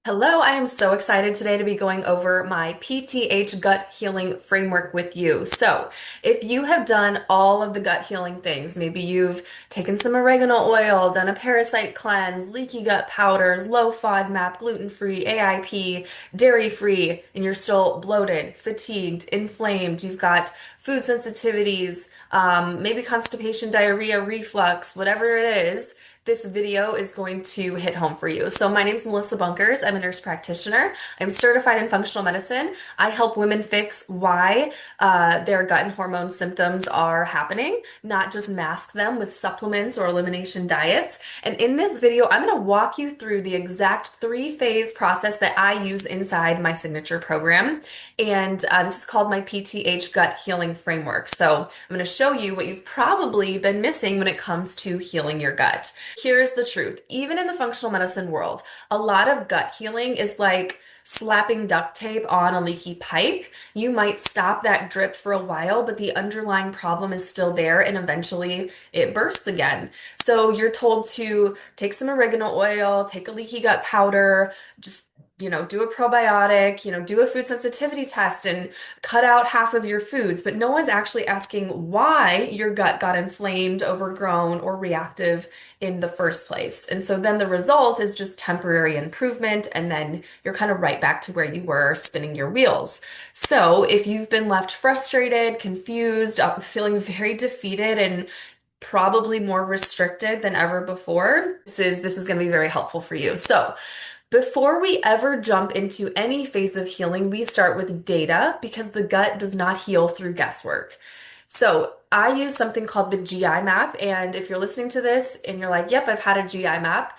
Hello, I am so excited today to be going over my PTH gut healing framework with you. So, if you have done all of the gut healing things, maybe you've taken some oregano oil, done a parasite cleanse, leaky gut powders, low FODMAP, gluten-free, AIP, dairy-free, and you're still bloated, fatigued, inflamed, you've got food sensitivities, maybe constipation, diarrhea, reflux, whatever it is, this video is going to hit home for you. So my name is Melissa Bunkers. I'm a nurse practitioner. I'm certified in functional medicine. I help women fix why their gut and hormone symptoms are happening, not just mask them with supplements or elimination diets. And in this video, I'm going to walk you through the exact three-phase process that I use inside my signature program. And this is called my PTH gut healing framework. So I'm going to show you what you've probably been missing when it comes to healing your gut. Here's the truth. Even in the functional medicine world, a lot of gut healing is like slapping duct tape on a leaky pipe. You might stop that drip for a while, but the underlying problem is still there and eventually it bursts again. So you're told to take some oregano oil, take a leaky gut powder, just do a probiotic, do a food sensitivity test and cut out half of your foods, but no one's actually asking why your gut got inflamed, overgrown, or reactive in the first place. And so then the result is just temporary improvement, and then you're kind of right back to where you were spinning your wheels. So if you've been left frustrated, confused, feeling very defeated, and probably more restricted than ever before, this is going to be very helpful for you. So before we ever jump into any phase of healing, we start with data because the gut does not heal through guesswork. So I use something called the GI map. And if you're listening to this and you're like, yep, I've had a GI map,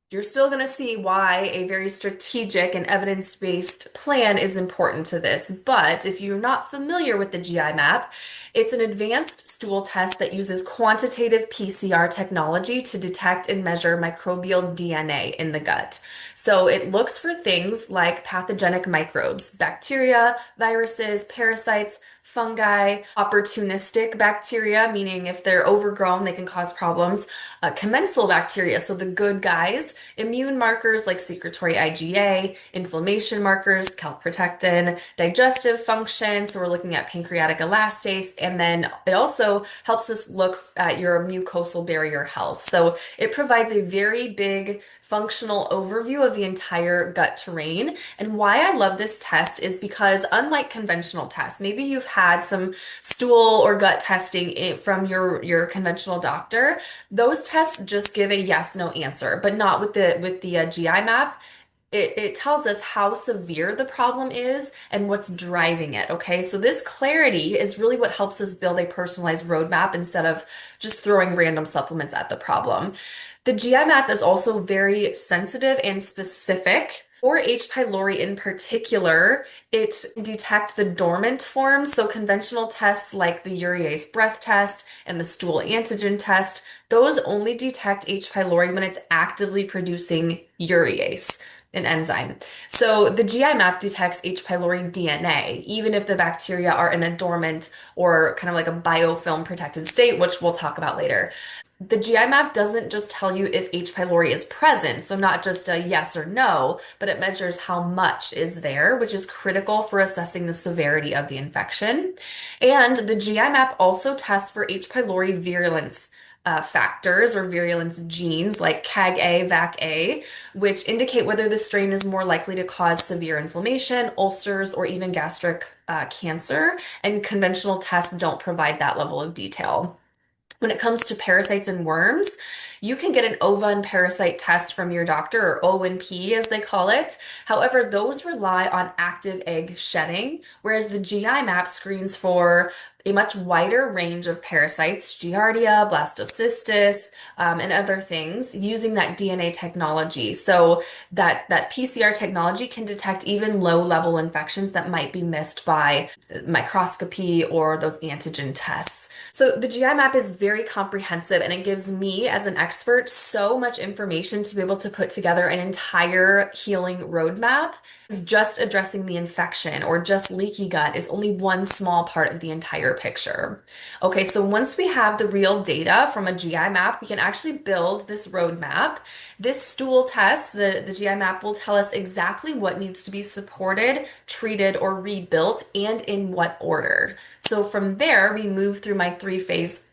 you're still going to see why a very strategic and evidence-based plan is important to this. But if you're not familiar with the GI map, it's an advanced stool test that uses quantitative PCR technology to detect and measure microbial DNA in the gut. So it looks for things like pathogenic microbes, bacteria, viruses, parasites, fungi, opportunistic bacteria, meaning if they're overgrown, they can cause problems, commensal bacteria, so the good guys, immune markers like secretory IgA, inflammation markers, calprotectin, digestive function, so we're looking at pancreatic elastase, and then it also helps us look at your mucosal barrier health. So it provides a very big functional overview of the entire gut terrain. And why I love this test is because unlike conventional tests, maybe you've had some stool or gut testing from your conventional doctor, those tests just give a yes, no answer, but not with the GI map. It tells us how severe the problem is and what's driving it. Okay, so this clarity is really what helps us build a personalized roadmap instead of just throwing random supplements at the problem. The GI map is also very sensitive and specific. For H. pylori in particular, it detects the dormant forms. So conventional tests like the urease breath test and the stool antigen test, those only detect H. pylori when it's actively producing urease, an enzyme. So the GI map detects H. pylori DNA, even if the bacteria are in a dormant or kind of like a biofilm protected state, which we'll talk about later. The GI map doesn't just tell you if H. pylori is present, so not just a yes or no, but it measures how much is there, which is critical for assessing the severity of the infection. And the GI map also tests for H. pylori virulence factors or virulence genes like CAG-A, VAC-A, which indicate whether the strain is more likely to cause severe inflammation, ulcers, or even gastric cancer. And conventional tests don't provide that level of detail. When it comes to parasites and worms, you can get an ova parasite test from your doctor, or O&P as they call it. However, those rely on active egg shedding, whereas the GI map screens for a much wider range of parasites, Giardia, Blastocystis, and other things using that DNA technology. So that PCR technology can detect even low-level infections that might be missed by microscopy or those antigen tests. So the GI map is very comprehensive and it gives me as an expert so much information to be able to put together an entire healing roadmap. Is just addressing the infection or just leaky gut is only one small part of the entire picture. Okay, so once we have the real data from a GI map, we can actually build this roadmap. This stool test, the GI map will tell us exactly what needs to be supported, treated, or rebuilt, and in what order. So from there, we move through my three-phase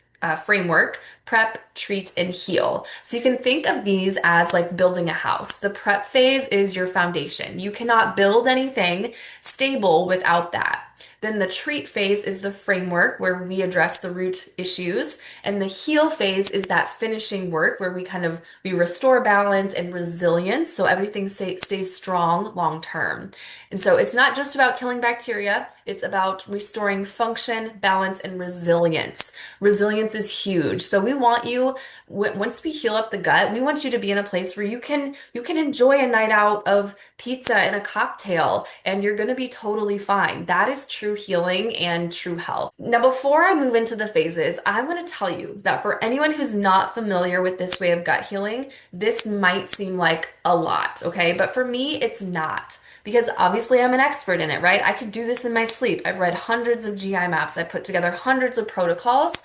framework: prep, treat, and heal. So you can think of these as like building a house. The prep phase is your foundation. You cannot build anything stable without that. Then the treat phase is the framework where we address the root issues. And the heal phase is that finishing work where we restore balance and resilience so everything stays strong long term. And so it's not just about killing bacteria, it's about restoring function, balance, and resilience. Resilience is huge. So we want you, once we heal up the gut, we want you to be in a place where you can enjoy a night out of pizza and a cocktail and you're going to be totally fine. That is true healing and true health. Now, before I move into the phases, I'm going to tell you that for anyone who's not familiar with this way of gut healing, this might seem like a lot, okay? But for me, it's not. Because obviously I'm an expert in it, right? I could do this in my sleep. I've read hundreds of GI maps. I put together hundreds of protocols.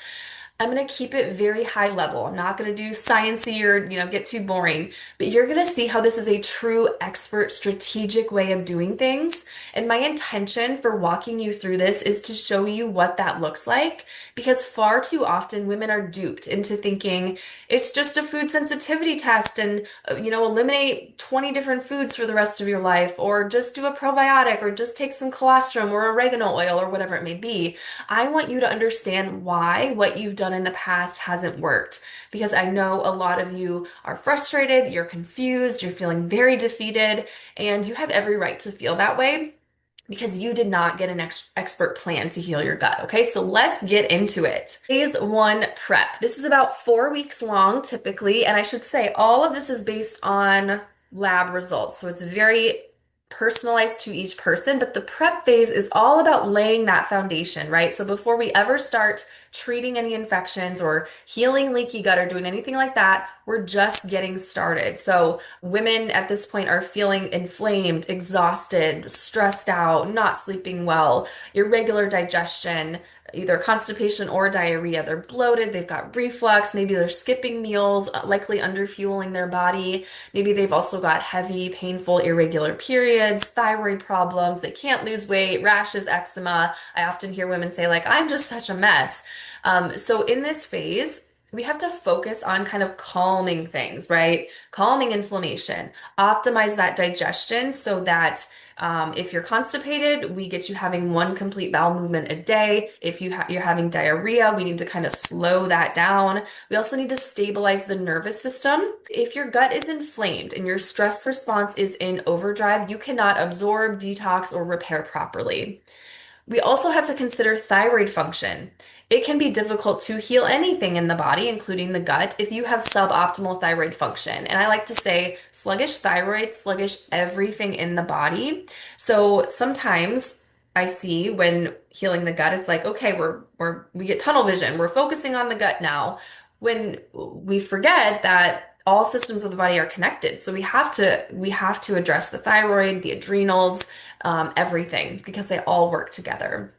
I'm going to keep it very high level. I'm not going to do sciencey or, get too boring, but you're going to see how this is a true expert strategic way of doing things. And my intention for walking you through this is to show you what that looks like, because far too often women are duped into thinking it's just a food sensitivity test and, eliminate 20 different foods for the rest of your life, or just do a probiotic, or just take some colostrum or oregano oil or whatever it may be. I want you to understand why what you've done in the past hasn't worked, because I know a lot of you are frustrated, you're confused, you're feeling very defeated, and you have every right to feel that way because you did not get an expert plan to heal your gut. Okay, so let's get into it. Phase one, prep. This is about 4 weeks long typically, and I should say all of this is based on lab results. So it's very personalized to each person, but the prep phase is all about laying that foundation, right? So before we ever start treating any infections or healing leaky gut or doing anything like that, we're just getting started. So women at this point are feeling inflamed, exhausted, stressed out, not sleeping well, irregular digestion, either constipation or diarrhea. They're bloated, they've got reflux, maybe they're skipping meals, likely underfueling their body. Maybe they've also got heavy, painful, irregular periods, thyroid problems, they can't lose weight, rashes, eczema. I often hear women say, like, I'm just such a mess. So in this phase, we have to focus on kind of calming things, right? Calming inflammation, optimize that digestion so that if you're constipated, we get you having one complete bowel movement a day. If you're having diarrhea, we need to kind of slow that down. We also need to stabilize the nervous system. If your gut is inflamed and your stress response is in overdrive, you cannot absorb, detox, or repair properly. We also have to consider thyroid function. It can be difficult to heal anything in the body, including the gut, if you have suboptimal thyroid function. And I like to say sluggish thyroid, sluggish everything in the body. So sometimes I see when healing the gut, it's like, okay, we get tunnel vision. We're focusing on the gut now, when we forget that all systems of the body are connected. So we have to address the thyroid, the adrenals, everything, because they all work together.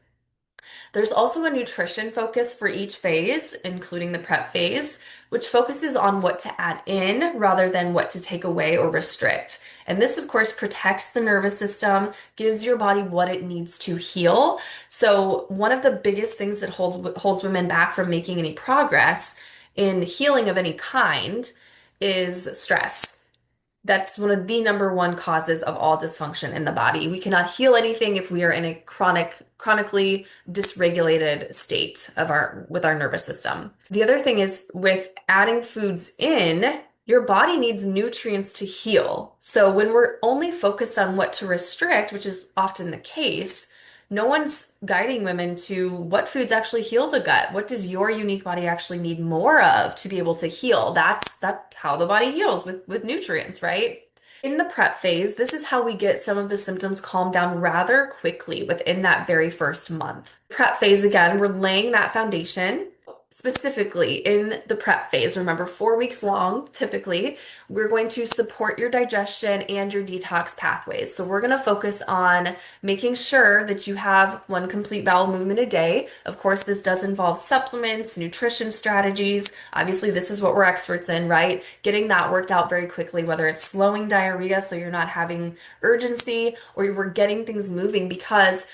There's also a nutrition focus for each phase, including the prep phase, which focuses on what to add in rather than what to take away or restrict. And this, of course, protects the nervous system, gives your body what it needs to heal. So one of the biggest things that holds women back from making any progress in healing of any kind is stress. That's one of the number one causes of all dysfunction in the body. We cannot heal anything if we are in a chronically dysregulated state with our nervous system. The other thing is with adding foods in, your body needs nutrients to heal. So when we're only focused on what to restrict, which is often the case, no one's guiding women to what foods actually heal the gut. What does your unique body actually need more of to be able to heal? That's how the body heals with nutrients, right? In the prep phase, this is how we get some of the symptoms calmed down rather quickly within that very first month. Prep phase, again, we're laying that foundation. specifically in the prep phase, remember 4 weeks long, typically, we're going to support your digestion and your detox pathways. So we're going to focus on making sure that you have one complete bowel movement a day. Of course, this does involve supplements, nutrition strategies. Obviously, this is what we're experts in, right? Getting that worked out very quickly, whether it's slowing diarrhea so you're not having urgency or we're getting things moving because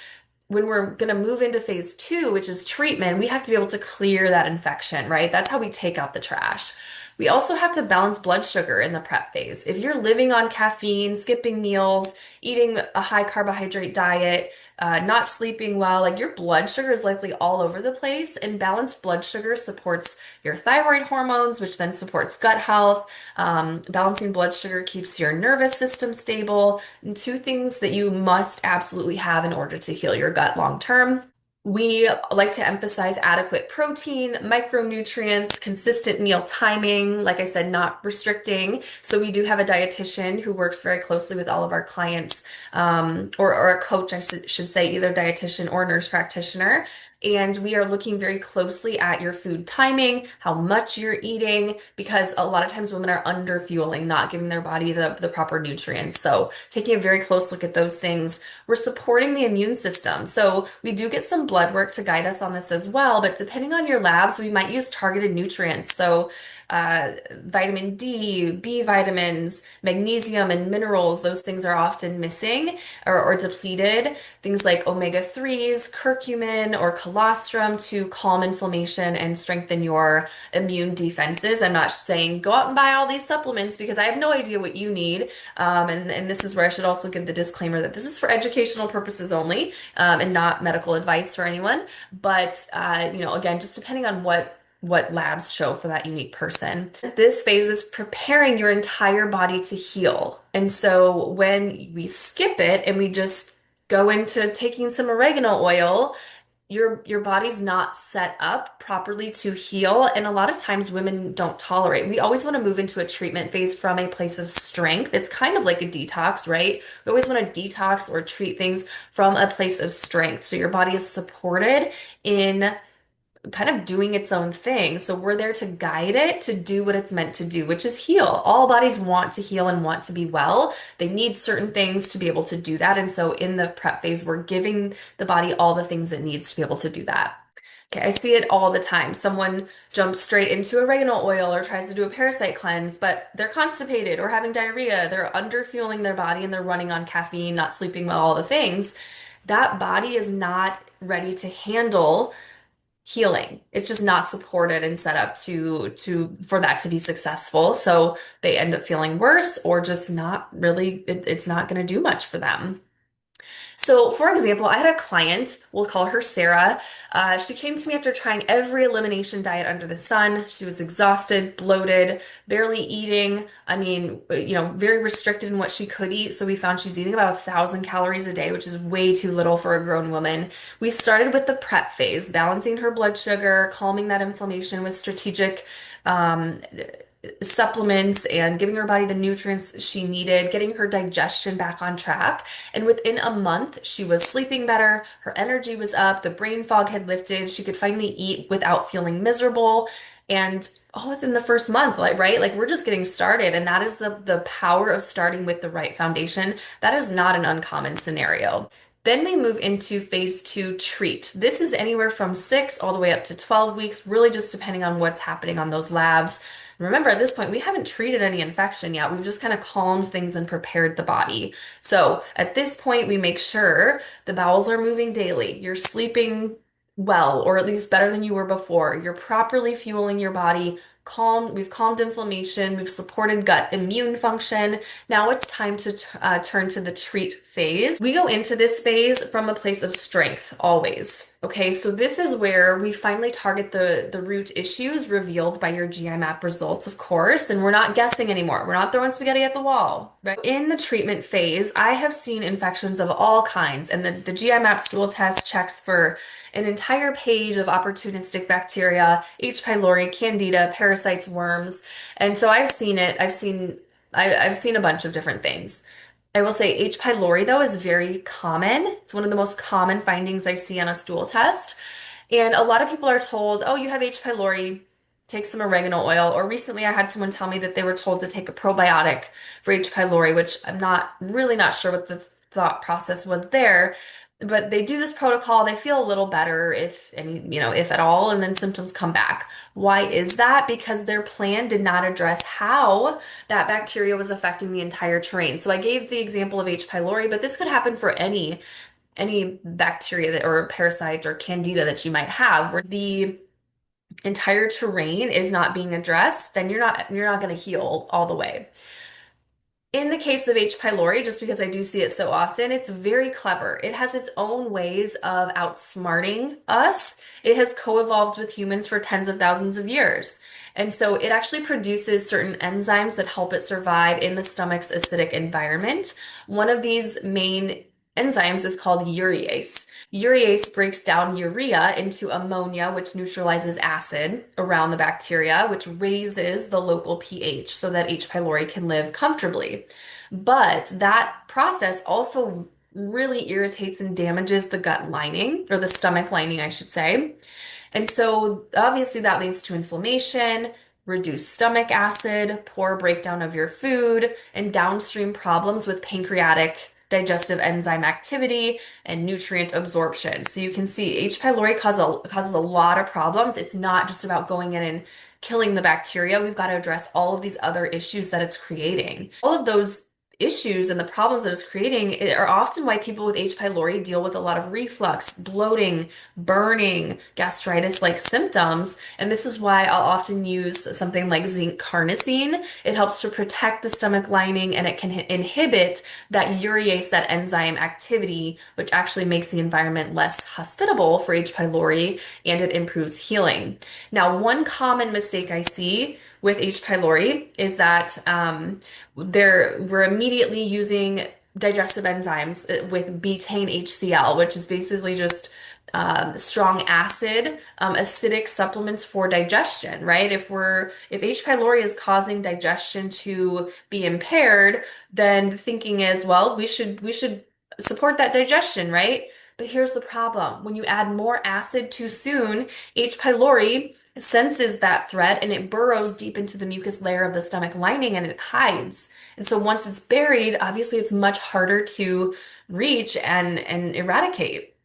when we're going to move into phase two, which is treatment, we have to be able to clear that infection, right? That's how we take out the trash. We also have to balance blood sugar in the prep phase. If you're living on caffeine, skipping meals, eating a high carbohydrate diet, not sleeping well, like your blood sugar is likely all over the place. And balanced blood sugar supports your thyroid hormones, which then supports gut health. Balancing blood sugar keeps your nervous system stable. And two things that you must absolutely have in order to heal your gut long term. We like to emphasize adequate protein, micronutrients, consistent meal timing, like I said, not restricting. So we do have a dietitian who works very closely with all of our clients, or a coach, should say, either dietitian or nurse practitioner. And we are looking very closely at your food timing, how much you're eating, because a lot of times women are under fueling, not giving their body the proper nutrients. So taking a very close look at those things. We're supporting the immune system. So we do get some blood work to guide us on this as well, but depending on your labs, we might use targeted nutrients. So vitamin D, B vitamins, magnesium, and minerals, those things are often missing or depleted. Things like omega-3s, curcumin, or colostrum to calm inflammation and strengthen your immune defenses. I'm not saying go out and buy all these supplements because I have no idea what you need. And this is where I should also give the disclaimer that this is for educational purposes only, and not medical advice for anyone. But again, just depending on what labs show for that unique person. This phase is preparing your entire body to heal. And so when we skip it and we just go into taking some oregano oil, your body's not set up properly to heal. And a lot of times women don't tolerate. We always want to move into a treatment phase from a place of strength. It's kind of like a detox, right? We always want to detox or treat things from a place of strength. So your body is supported in kind of doing its own thing. So we're there to guide it to do what it's meant to do, which is heal. All bodies want to heal and want to be well. They need certain things to be able to do that. And so in the prep phase, we're giving the body all the things it needs to be able to do that. Okay, I see it all the time. Someone jumps straight into oregano oil or tries to do a parasite cleanse, but they're constipated or having diarrhea. They're under fueling their body and they're running on caffeine, not sleeping well, all the things. That body is not ready to handle healing. It's just not supported and set up to for that to be successful. So they end up feeling worse or just not really, it's not going to do much for them. So, for example, I had a client, we'll call her Sarah. She came to me after trying every elimination diet under the sun. She was exhausted, bloated, barely eating. I mean, very restricted in what she could eat. So we found she's eating about 1,000 calories a day, which is way too little for a grown woman. We started with the prep phase, balancing her blood sugar, calming that inflammation with strategic um, supplements and giving her body the nutrients she needed, getting her digestion back on track. And within a month, she was sleeping better, her energy was up, the brain fog had lifted, she could finally eat without feeling miserable. And all within the first month, like, right? Like we're just getting started. And that is the power of starting with the right foundation. That is not an uncommon scenario. Then we move into phase two treat. This is anywhere from 6 all the way up to 12 weeks, really just depending on what's happening on those labs. Remember, at this point, we haven't treated any infection yet. We've just kind of calmed things and prepared the body. So at this point, we make sure the bowels are moving daily. You're sleeping well, or at least better than you were before. You're properly fueling your body. We've calmed inflammation. We've supported gut immune function. Now it's time to turn to the treat phase. We go into this phase from a place of strength always. Okay, so this is where we finally target the root issues revealed by your GI map results, of course, and we're not guessing anymore. We're not throwing spaghetti at the wall, right? In the treatment phase, I have seen infections of all kinds, and the GI map stool test checks for an entire page of opportunistic bacteria, H. pylori, candida, parasites, worms. And so I've seen it. I've seen a bunch of different things. I will say H. pylori, though, is very common. It's one of the most common findings I see on a stool test. And a lot of people are told, oh, you have H. pylori, take some oregano oil. Or recently I had someone tell me that they were told to take a probiotic for H. pylori, which I'm not really not sure what the thought process was there. But they do this protocol, they feel a little better if any, if at all, and then symptoms come back. Why is that? Because their plan did not address how that bacteria was affecting the entire terrain. So I gave the example of H. pylori, but this could happen for any bacteria that, or parasite or candida that you might have, where the entire terrain is not being addressed, then you're not going to heal all the way. In the case of H. pylori, just because I do see it so often, it's very clever. It has its own ways of outsmarting us. It has co-evolved with humans for tens of thousands of years. And so it actually produces certain enzymes that help it survive in the stomach's acidic environment. One of these main enzymes is called urease. Urease breaks down urea into ammonia, which neutralizes acid around the bacteria, which raises the local pH so that H. pylori can live comfortably. But that process also really irritates and damages the gut lining, or the stomach lining, I should say. And so obviously that leads to inflammation, reduced stomach acid, poor breakdown of your food, and downstream problems with pancreatic digestive enzyme activity and nutrient absorption. So you can see H. pylori causes a lot of problems. It's not just about going in and killing the bacteria. We've got to address all of these other issues that it's creating. All of those issues and the problems that it's creating are often why people with H. pylori deal with a lot of reflux, bloating, burning, gastritis-like symptoms. And this is why I'll often use something like zinc carnosine. It helps to protect the stomach lining and it can inhibit that urease, that enzyme activity, which actually makes the environment less hospitable for H. pylori, and it improves healing. Now, one common mistake I see with H. pylori is that we're immediately using digestive enzymes with betaine HCl, which is basically just strong acid, acidic supplements for digestion, right? If H. pylori is causing digestion to be impaired, then the thinking is, well, we should support that digestion, right? But here's the problem. When you add more acid too soon, H. pylori senses that threat and it burrows deep into the mucus layer of the stomach lining and it hides. And so once it's buried, obviously it's much harder to reach and eradicate.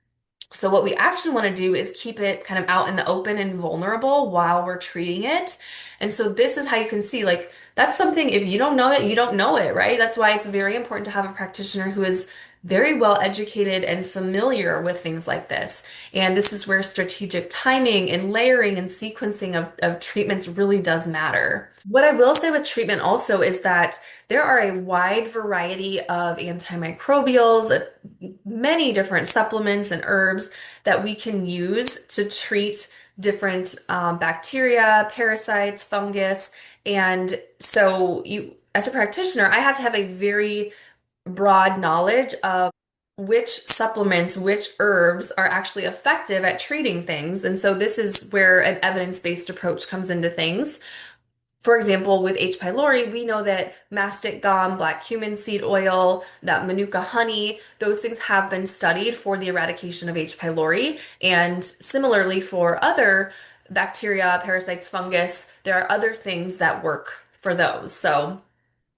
So what we actually want to do is keep it kind of out in the open and vulnerable while we're treating it. And so this is how you can see, like, that's something, if you don't know it, you don't know it, right? That's why it's very important to have a practitioner who is very well educated and familiar with things like this. And this is where strategic timing and layering and sequencing of treatments really does matter. What I will say with treatment also is that there are a wide variety of antimicrobials, many different supplements and herbs that we can use to treat different bacteria, parasites, fungus. And so as a practitioner, I have to have a very broad knowledge of which supplements, which herbs are actually effective at treating things. And so this is where an evidence-based approach comes into things. For example, with H. pylori, we know that mastic gum, black cumin seed oil, that manuka honey, those things have been studied for the eradication of H. pylori. And similarly for other bacteria, parasites, fungus, there are other things that work for those. So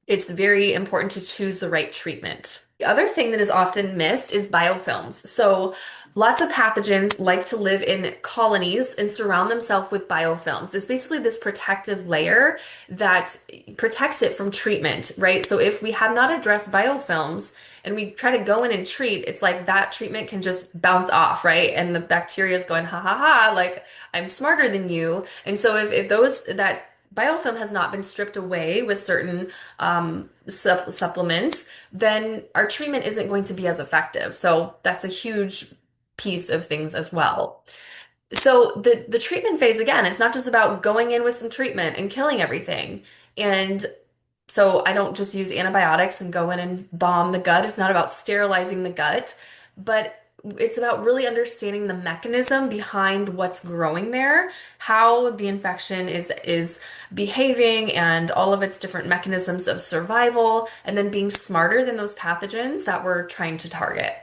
it's very important to choose the right treatment. The other thing that is often missed is biofilms. So lots of pathogens like to live in colonies and surround themselves with biofilms. It's basically this protective layer that protects it from treatment, right? So if we have not addressed biofilms and we try to go in and treat, it's like that treatment can just bounce off, right? And the bacteria is going, ha ha ha, like I'm smarter than you. And so if that biofilm has not been stripped away with certain supplements, then our treatment isn't going to be as effective. So that's a huge piece of things as well. So the treatment phase, again, it's not just about going in with some treatment and killing everything. And so I don't just use antibiotics and go in and bomb the gut. It's not about sterilizing the gut, but it's about really understanding the mechanism behind what's growing there, how the infection is behaving and all of its different mechanisms of survival, and then being smarter than those pathogens that we're trying to target.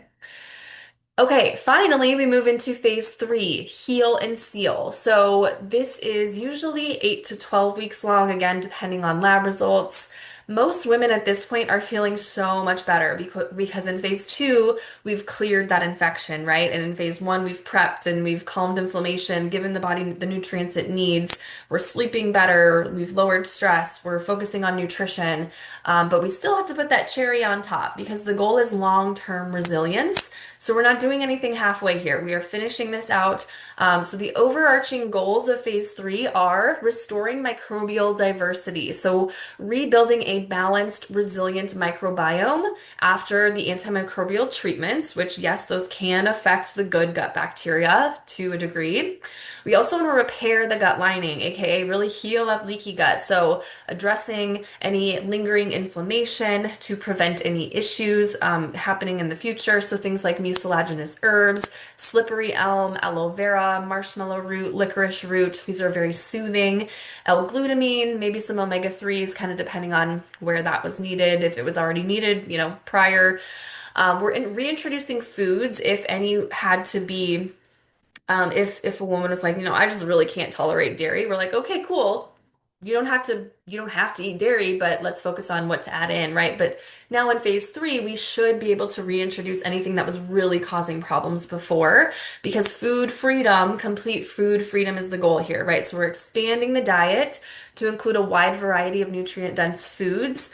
Okay, finally, we move into phase three, heal and seal. So, this is usually 8 to 12 weeks long, again, depending on lab results. Most women at this point are feeling so much better because in phase two, we've cleared that infection, right? And in phase one, we've prepped and we've calmed inflammation, given the body the nutrients it needs. We're sleeping better, we've lowered stress, we're focusing on nutrition. But we still have to put that cherry on top because the goal is long-term resilience. So we're not doing anything halfway here. We are finishing this out. So the overarching goals of phase three are restoring microbial diversity. So rebuilding a balanced, resilient microbiome after the antimicrobial treatments, which yes, those can affect the good gut bacteria to a degree. We also want to repair the gut lining, aka really heal up leaky gut. So addressing any lingering inflammation to prevent any issues happening in the future. So things like mucilaginous herbs, slippery elm, aloe vera, marshmallow root, licorice root. These are very soothing. L-glutamine, maybe some omega-3s, kind of depending on where that was needed, if it was already needed, prior. Reintroducing foods, if any had to be if a woman was like, I just really can't tolerate dairy, we're like, okay, cool. You don't have to eat dairy, but let's focus on what to add in, right? But now in phase three, we should be able to reintroduce anything that was really causing problems before because food freedom, complete food freedom is the goal here, right? So we're expanding the diet to include a wide variety of nutrient-dense foods.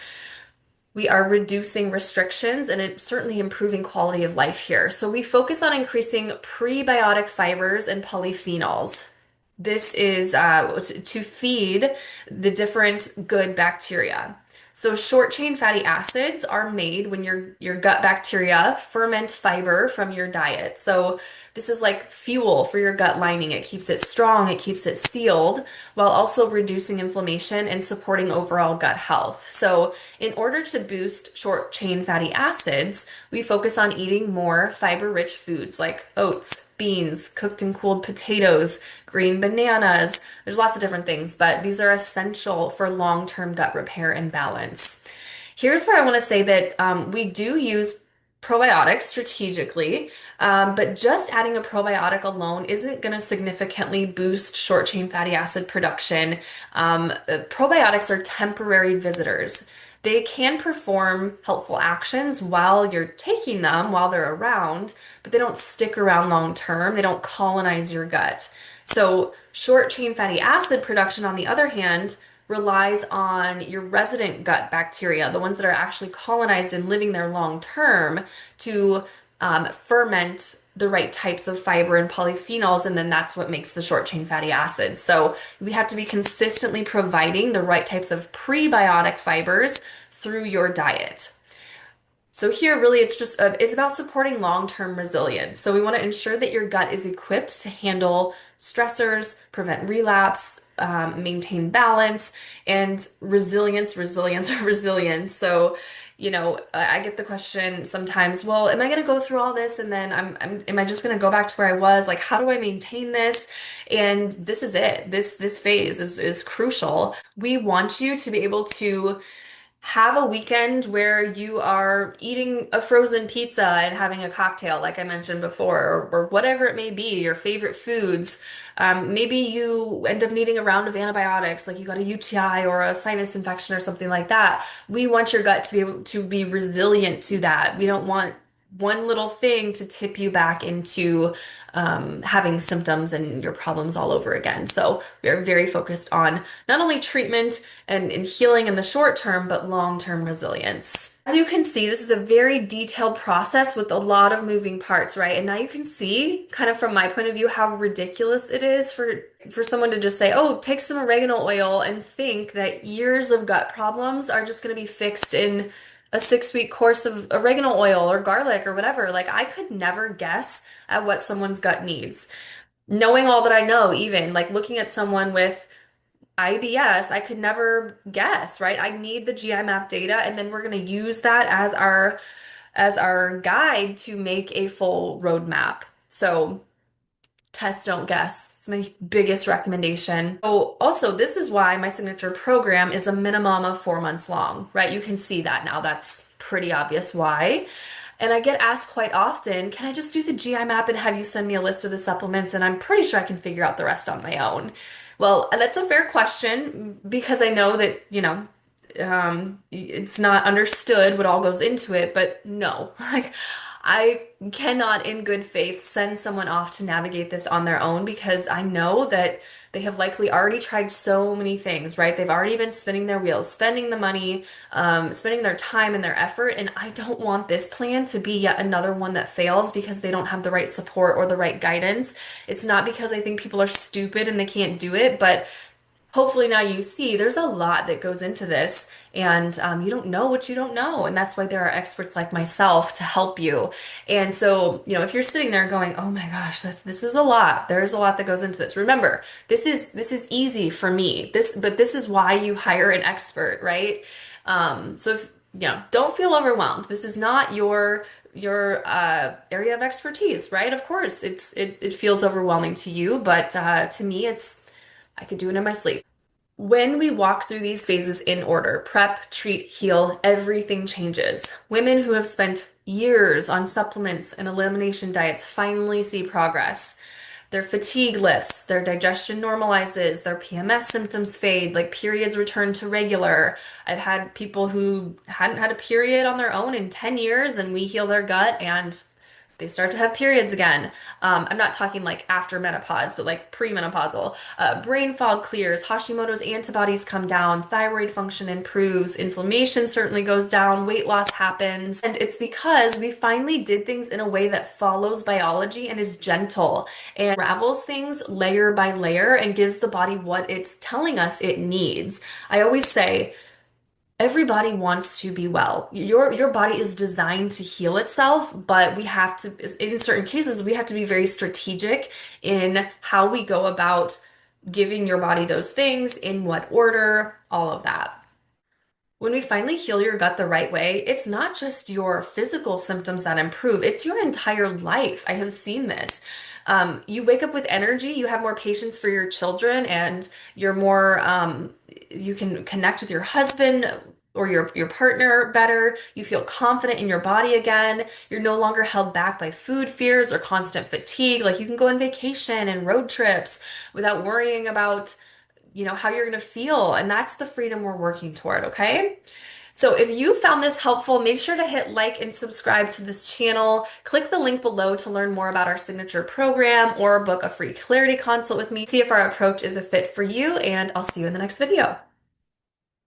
We are reducing restrictions and it's certainly improving quality of life here. So we focus on increasing prebiotic fibers and polyphenols. This is to feed the different good bacteria. So short chain fatty acids are made when your gut bacteria ferment fiber from your diet. So this is like fuel for your gut lining. It keeps it strong, it keeps it sealed, while also reducing inflammation and supporting overall gut health. So in order to boost short chain fatty acids, we focus on eating more fiber-rich foods like oats, beans, cooked and cooled potatoes, green bananas. There's lots of different things, but these are essential for long-term gut repair and balance. Here's where I want to say that we do use probiotics strategically, but just adding a probiotic alone isn't going to significantly boost short chain fatty acid production. Probiotics are temporary visitors. They can perform helpful actions while you're taking them, while they're around, but they don't stick around long term. They don't colonize your gut. So, short chain fatty acid production, on the other hand, relies on your resident gut bacteria, the ones that are actually colonized and living there long term, to ferment the right types of fiber and polyphenols, and then that's what makes the short chain fatty acids. So we have to be consistently providing the right types of prebiotic fibers through your diet. So here, really, it's about supporting long-term resilience. So we want to ensure that your gut is equipped to handle stressors, prevent relapse, maintain balance, and resilience. So, I get the question sometimes, well, am I going to go through all this and then am I just going to go back to where I was? Like, how do I maintain this? And this is it. This phase is crucial. We want you to be able to have a weekend where you are eating a frozen pizza and having a cocktail, like I mentioned before, or whatever it may be, your favorite foods. Maybe you end up needing a round of antibiotics, like you got a UTI or a sinus infection or something like that. We want your gut to be able to be resilient to that. We don't want one little thing to tip you back into having symptoms and your problems all over again. So we are very focused on not only treatment and healing in the short term, but long-term resilience. As you can see, this is a very detailed process with a lot of moving parts, right? And now you can see, kind of from my point of view, how ridiculous it is for someone to just say, oh, take some oregano oil and think that years of gut problems are just going to be fixed in a 6-week course of oregano oil or garlic or whatever. Like, I could never guess at what someone's gut needs. Knowing all that I know, even like looking at someone with IBS, I could never guess, right? I need the GI map data, and then we're going to use that as our guide to make a full roadmap. So test, don't guess. It's my biggest recommendation. Oh, also, this is why my signature program is a minimum of 4 months long, right? You can see that now. That's pretty obvious why. And I get asked quite often, can I just do the GI map and have you send me a list of the supplements? And I'm pretty sure I can figure out the rest on my own. Well, that's a fair question because I know that, it's not understood what all goes into it, but no, like I cannot in good faith send someone off to navigate this on their own because I know that they have likely already tried so many things, right? They've already been spinning their wheels, spending the money, spending their time and their effort, and I don't want this plan to be yet another one that fails because they don't have the right support or the right guidance. It's not because I think people are stupid and they can't do it, but hopefully now you see there's a lot that goes into this and you don't know what you don't know, and that's why there are experts like myself to help you. And so if you're sitting there going, oh my gosh, this is a lot, there's a lot that goes into this. Remember, this is easy for me, but this is why you hire an expert, right? So if don't feel overwhelmed. This is not your area of expertise, right? Of course it feels overwhelming to you, but to me it's I could do it in my sleep. When we walk through these phases in order, prep, treat, heal, everything changes. Women who have spent years on supplements and elimination diets finally see progress. Their fatigue lifts, their digestion normalizes, their PMS symptoms fade, like periods return to regular. I've had people who hadn't had a period on their own in 10 years and we heal their gut and they start to have periods again. I'm not talking like after menopause, but like premenopausal. Brain fog clears, Hashimoto's antibodies come down, thyroid function improves, inflammation certainly goes down, weight loss happens. And it's because we finally did things in a way that follows biology and is gentle and unravels things layer by layer and gives the body what it's telling us it needs. I always say, everybody wants to be well. Your body is designed to heal itself, but we have to, in certain cases, we have to be very strategic in how we go about giving your body those things, in what order, all of that. When we finally heal your gut the right way, it's not just your physical symptoms that improve, it's your entire life. I have seen this. You wake up with energy, you have more patience for your children, and you're more, you can connect with your husband or your partner better. You feel confident in your body again. You're no longer held back by food fears or constant fatigue. Like you can go on vacation and road trips without worrying about how you're going to feel. And that's the freedom we're working toward, okay? So if you found this helpful, make sure to hit like and subscribe to this channel. Click the link below to learn more about our signature program or book a free clarity consult with me. See if our approach is a fit for you, and I'll see you in the next video.